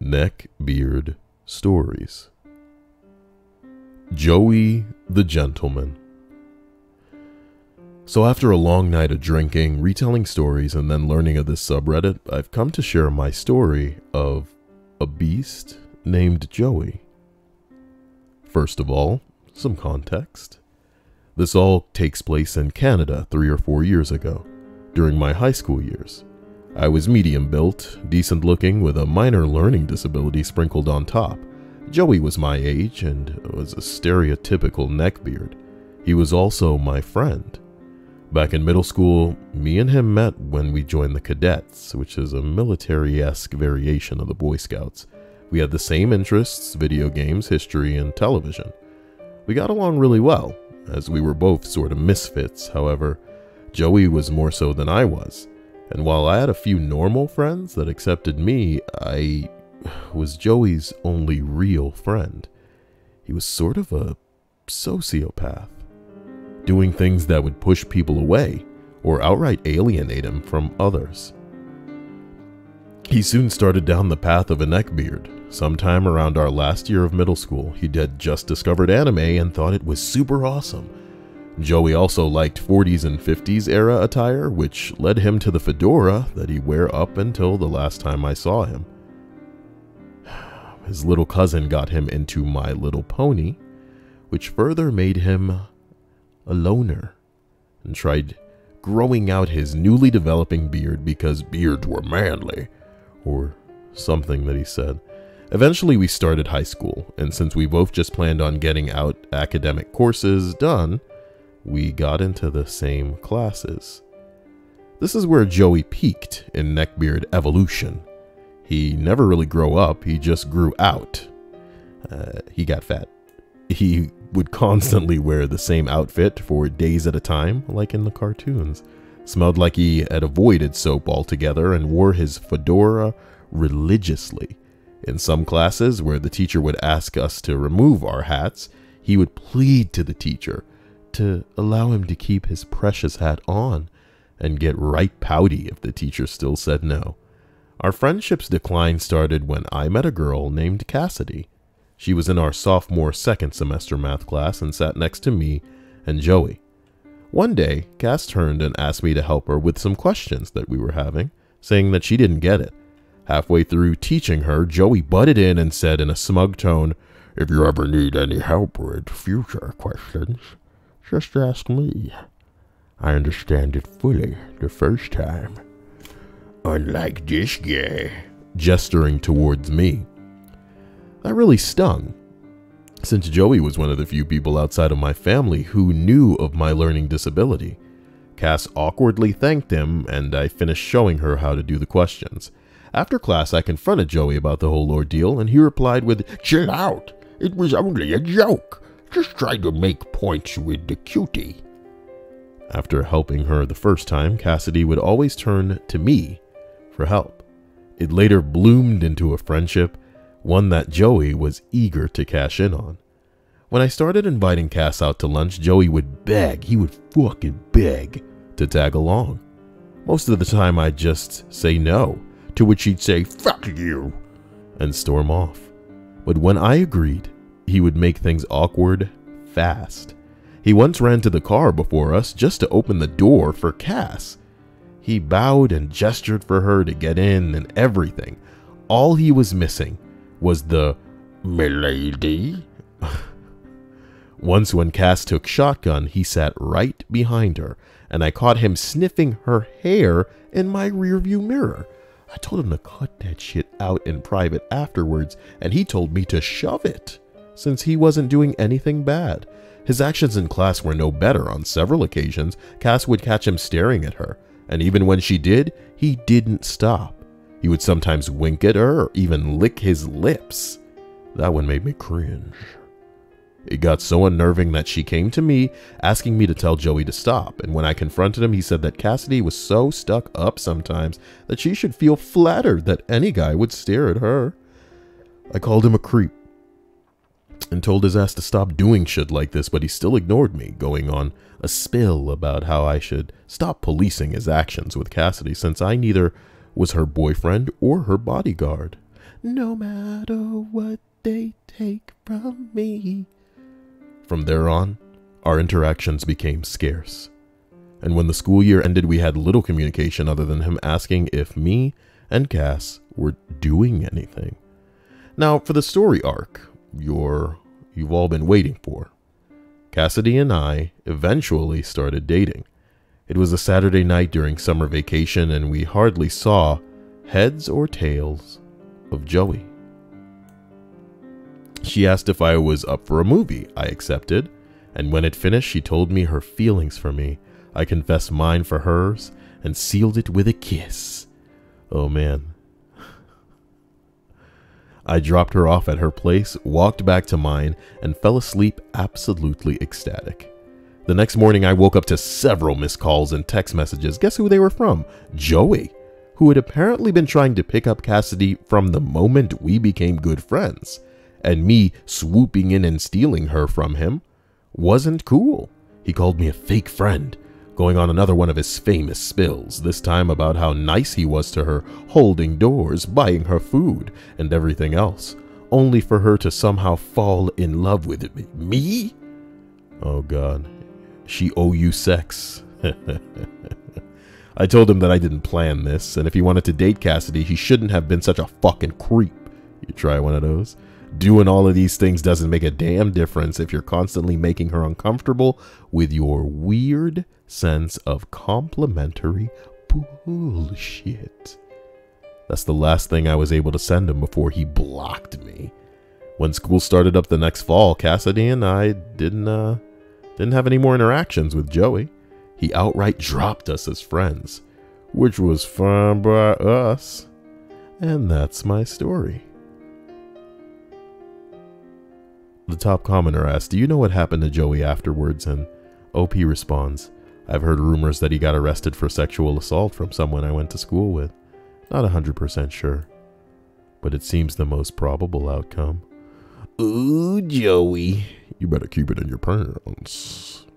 Neckbeard Stories. Joey the Gentleman. So after a long night of drinking, retelling stories, and then learning of this subreddit, I've come to share my story of a beast named Joey. First of all, some context. This all takes place in Canada 3 or 4 years ago, during my high school years. I was medium built, decent looking, with a minor learning disability sprinkled on top. Joey was my age and was a stereotypical neckbeard. He was also my friend. Back in middle school, me and him met when we joined the cadets, which is a military-esque variation of the Boy Scouts. We had the same interests: video games, history, and television. We got along really well, as we were both sort of misfits. However, Joey was more so than I was. And while I had a few normal friends that accepted me, I was Joey's only real friend. He was sort of a sociopath, doing things that would push people away or outright alienate him from others. He soon started down the path of a neckbeard. Sometime around our last year of middle school, he had just discovered anime and thought it was super awesome. Joey also liked 40s and 50s era attire, which led him to the fedora that he'd wear up until the last time I saw him. His little cousin got him into My Little Pony, which further made him a loner, and tried growing out his newly developing beard because beards were manly, or something that he said. Eventually we started high school, and since we both just planned on getting out academic courses done, we got into the same classes. This is where Joey peaked in neckbeard evolution. He never really grew up, he just grew out. He got fat. He would constantly wear the same outfit for days at a time, like in the cartoons. Smelled like he had avoided soap altogether and wore his fedora religiously. In some classes where the teacher would ask us to remove our hats, he would plead to the teacher to allow him to keep his precious hat on, and get right pouty if the teacher still said no. Our friendship's decline started when I met a girl named Cassidy. She was in our sophomore second semester math class and sat next to me and Joey. One day, Cass turned and asked me to help her with some questions that we were having, saying that she didn't get it. Halfway through teaching her, Joey butted in and said in a smug tone, "If you ever need any help with future questions, just ask me. I understand it fully the first time. Unlike this guy," gesturing towards me. That really stung, since Joey was one of the few people outside of my family who knew of my learning disability. Cass awkwardly thanked him, and I finished showing her how to do the questions. After class, I confronted Joey about the whole ordeal, and he replied with, "Chill out, it was only a joke. Just try to make points with the cutie." After helping her the first time, Cassidy would always turn to me for help. It later bloomed into a friendship, one that Joey was eager to cash in on. When I started inviting Cass out to lunch, Joey would beg, he would fucking beg, to tag along. Most of the time I'd just say no, to which he'd say, "Fuck you," and storm off. But when I agreed, he would make things awkward fast. He once ran to the car before us just to open the door for Cass. He bowed and gestured for her to get in and everything. All he was missing was the "milady." Once when Cass took shotgun, he sat right behind her, and I caught him sniffing her hair in my rearview mirror. I told him to cut that shit out in private afterwards, and he told me to shove it, since he wasn't doing anything bad. His actions in class were no better. On several occasions, Cass would catch him staring at her, and even when she did, he didn't stop. He would sometimes wink at her or even lick his lips. That one made me cringe. It got so unnerving that she came to me asking me to tell Joey to stop, and when I confronted him, he said that Cassidy was so stuck up sometimes that she should feel flattered that any guy would stare at her. I called him a creep and told his ass to stop doing shit like this, but he still ignored me, going on a spill about how I should stop policing his actions with Cassidy since I neither was her boyfriend or her bodyguard. no matter what they take from me. From there on, our interactions became scarce. And when the school year ended, we had little communication other than him asking if me and Cass were doing anything. Now, for the story arc you've all been waiting for. Cassidy and I eventually started dating. It was a Saturday night during summer vacation, and we hardly saw heads or tails of Joey. She asked if I was up for a movie. I accepted, and when it finished, she told me her feelings for me. I confessed mine for hers and sealed it with a kiss. Oh man. I dropped her off at her place, walked back to mine, and fell asleep absolutely ecstatic. The next morning, I woke up to several missed calls and text messages. Guess who they were from? Joey, who had apparently been trying to pick up Cassidy from the moment we became good friends. And me swooping in and stealing her from him wasn't cool. He called me a fake friend, going on another one of his famous spills, this time about how nice he was to her, holding doors, buying her food, and everything else, only for her to somehow fall in love with me? Oh God, she owe you sex. I told him that I didn't plan this, and if he wanted to date Cassidy, he shouldn't have been such a fucking creep. You try one of those? Doing all of these things doesn't make a damn difference if you're constantly making her uncomfortable with your weird sense of complimentary bullshit. That's the last thing I was able to send him before he blocked me. When school started up the next fall, Cassidy and I didn't have any more interactions with Joey. He outright dropped us as friends, which was fine by us. And that's my story. The top commenter asked, do you know what happened to Joey afterwards? And OP responds, I've heard rumors that he got arrested for sexual assault from someone I went to school with. Not 100% sure, but it seems the most probable outcome. Ooh, Joey, you better keep it in your pants.